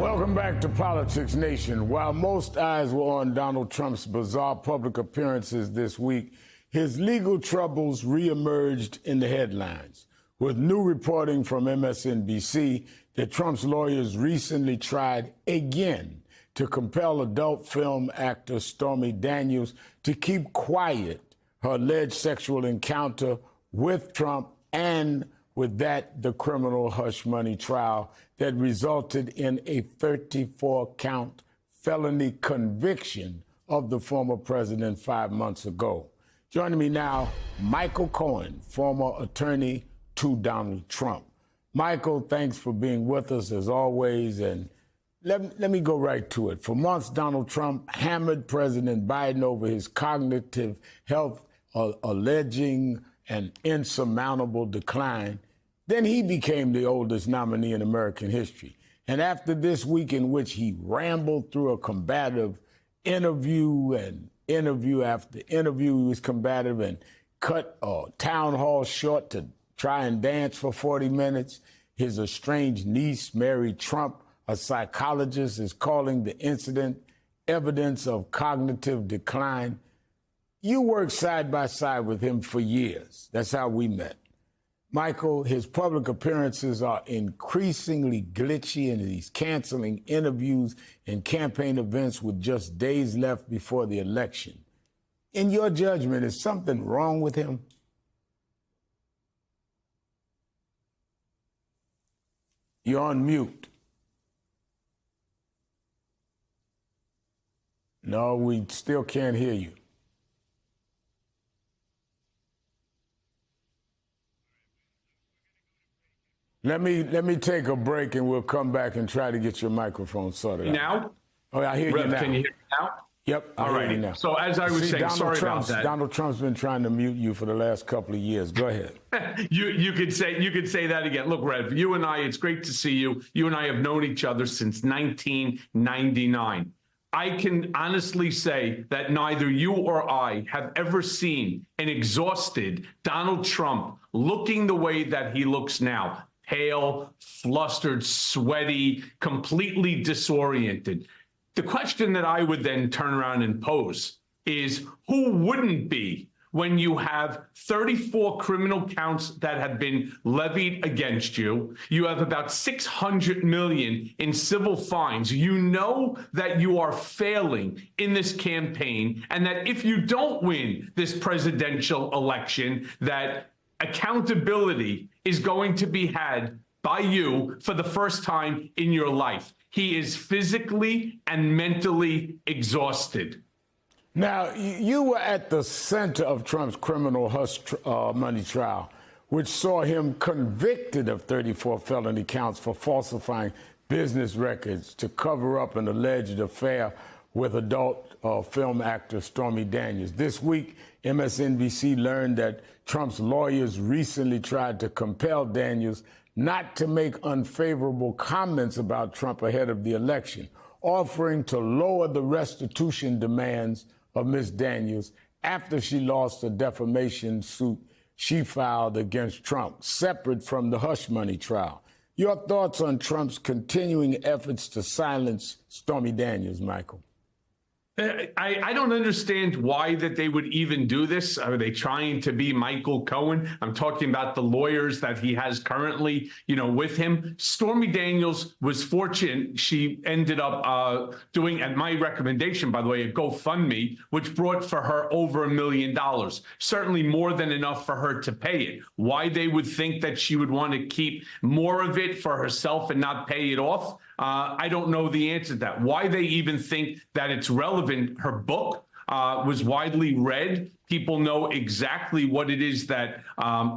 Welcome back to Politics Nation. While most eyes were on Donald Trump's bizarre public appearances this week, his legal troubles reemerged in the headlines, with new reporting from MSNBC that Trump's lawyers recently tried again to compel adult film actor Stormy Daniels to keep quiet her alleged sexual encounter with Trump, and with that, the criminal hush money trial that resulted in a 34-count felony conviction of the former president 5 months ago. Joining me now, Michael Cohen, former attorney to Donald Trump. Michael, thanks for being with us as always, and let me go right to it. For months, Donald Trump hammered President Biden over his cognitive health, alleging an insurmountable decline. Then he became the oldest nominee in American history. And after this week in which he rambled through a combative interview and interview after interview, he was combative and cut a town hall short to try and dance for 40 minutes. His estranged niece, Mary Trump, a psychologist, is calling the incident evidence of cognitive decline. You worked side by side with him for years. That's how we met. Michael, his public appearances are increasingly glitchy, and he's canceling interviews and campaign events with just days left before the election. In your judgment, is something wrong with him? You're on mute. No, we still can't hear you. Let me take a break, and we'll come back and try to get your microphone sorted out. Now? Oh, I hear you now. Can you hear me now? Yep, I hear you now. So as I was saying, sorry about that. Donald Trump's been trying to mute you for the last couple of years. Go ahead. You could say that again. Look, Rev, you and I, it's great to see you. You and I have known each other since 1999. I can honestly say that neither you or I have ever seen an exhausted Donald Trump looking the way that he looks now. Pale, flustered, sweaty, completely disoriented. The question that I would then turn around and pose is, who wouldn't be when you have 34 criminal counts that have been levied against you? You have about $600 million in civil fines. You know that you are failing in this campaign, and that if you don't win this presidential election, that accountability is going to be had by you for the first time in your life. He is physically and mentally exhausted. Now, you were at the center of Trump's criminal hush money trial, which saw him convicted of 34 felony counts for falsifying business records to cover up an alleged affair with adult film actor Stormy Daniels. This week, MSNBC learned that Trump's lawyers recently tried to compel Daniels not to make unfavorable comments about Trump ahead of the election, offering to lower the restitution demands of Ms. Daniels after she lost a defamation suit she filed against Trump, separate from the hush money trial. Your thoughts on Trump's continuing efforts to silence Stormy Daniels, Michael? I don't understand why that they would even do this. Are they trying to be Michael Cohen? I'm talking about the lawyers that he has currently, with him. Stormy Daniels was fortunate. She ended up doing, at my recommendation, by the way, a GoFundMe, which brought for her over $1 million. Certainly more than enough for her to pay it. Why they would think that she would want to keep more of it for herself and not pay it off, I don't know the answer to that. Why they even think that it's relevant. Her book was widely read. People know exactly what it is that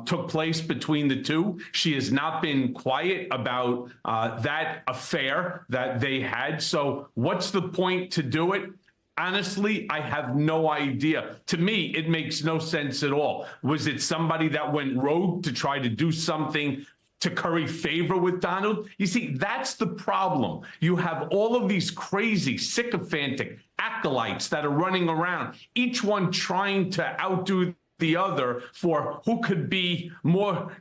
took place between the two. She has not been quiet about that affair that they had. So what's the point to do it? Honestly, I have no idea. To me, it makes no sense at all. Was it somebody that went rogue to try to do something to curry favor with Donald? You see, that's the problem. You have all of these crazy, sycophantic acolytes that are running around, each one trying to outdo the other for who could be more,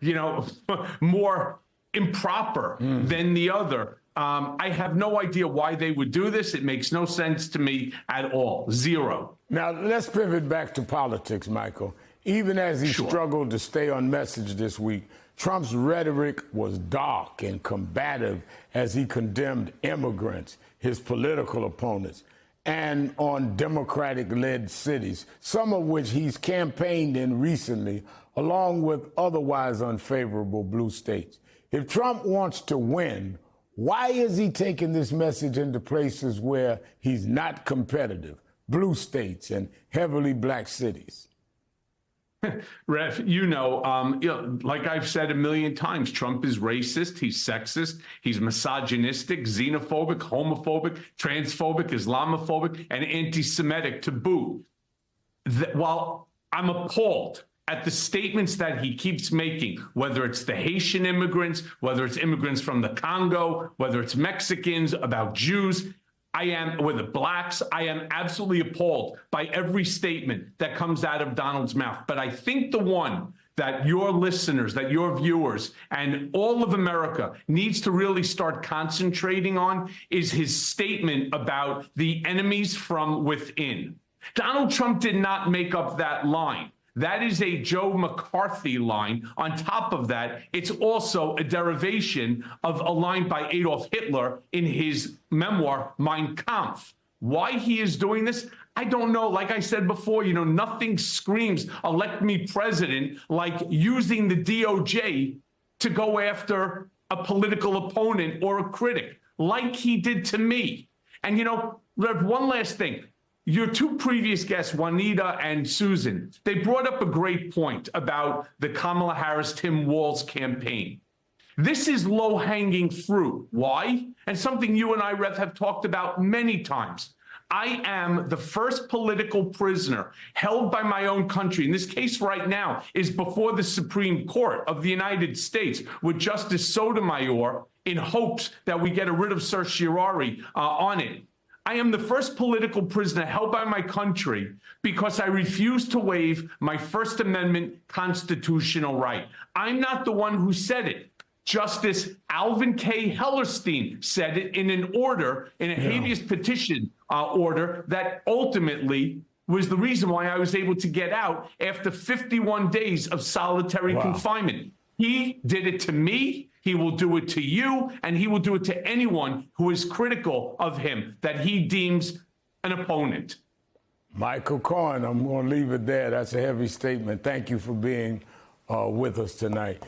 more improper than the other. I have no idea why they would do this. It makes no sense to me at all. Zero. Now, let's pivot back to politics, Michael. Even as he struggled to stay on message this week, Trump's rhetoric was dark and combative as he condemned immigrants, his political opponents, and on Democratic-led cities, some of which he's campaigned in recently, along with otherwise unfavorable blue states. If Trump wants to win, why is he taking this message into places where he's not competitive, blue states and heavily black cities? Ref, like I've said a million times, Trump is racist, he's sexist, he's misogynistic, xenophobic, homophobic, transphobic, Islamophobic, and anti-Semitic to boot. While I'm appalled at the statements that he keeps making, whether it's the Haitian immigrants, whether it's immigrants from the Congo, whether it's Mexicans, about Jews, with the blacks, I am absolutely appalled by every statement that comes out of Donald's mouth. But I think the one that your listeners, that your viewers, and all of America needs to really start concentrating on is his statement about the enemies from within. Donald Trump did not make up that line. That is a Joe McCarthy line. On top of that, it's also a derivation of a line by Adolf Hitler in his memoir, Mein Kampf. Why he is doing this, I don't know. Like I said before, nothing screams elect me president like using the DOJ to go after a political opponent or a critic, like he did to me. And, Rev, one last thing. Your two previous guests, Juanita and Susan, they brought up a great point about the Kamala Harris-Tim Walz campaign. This is low-hanging fruit. Why? And something you and I, Rev, have talked about many times. I am the first political prisoner held by my own country. And this case right now is before the Supreme Court of the United States with Justice Sotomayor in hopes that we get rid of certiorari on it. I am the first political prisoner held by my country because I refuse to waive my First Amendment constitutional right. I'm not the one who said it. Justice Alvin K. Hellerstein said it in an order, in a habeas petition order that ultimately was the reason why I was able to get out after 51 days of solitary confinement. He did it to me. He will do it to you, and he will do it to anyone who is critical of him that he deems an opponent. Michael Cohen, I'm going to leave it there. That's a heavy statement. Thank you for being with us tonight.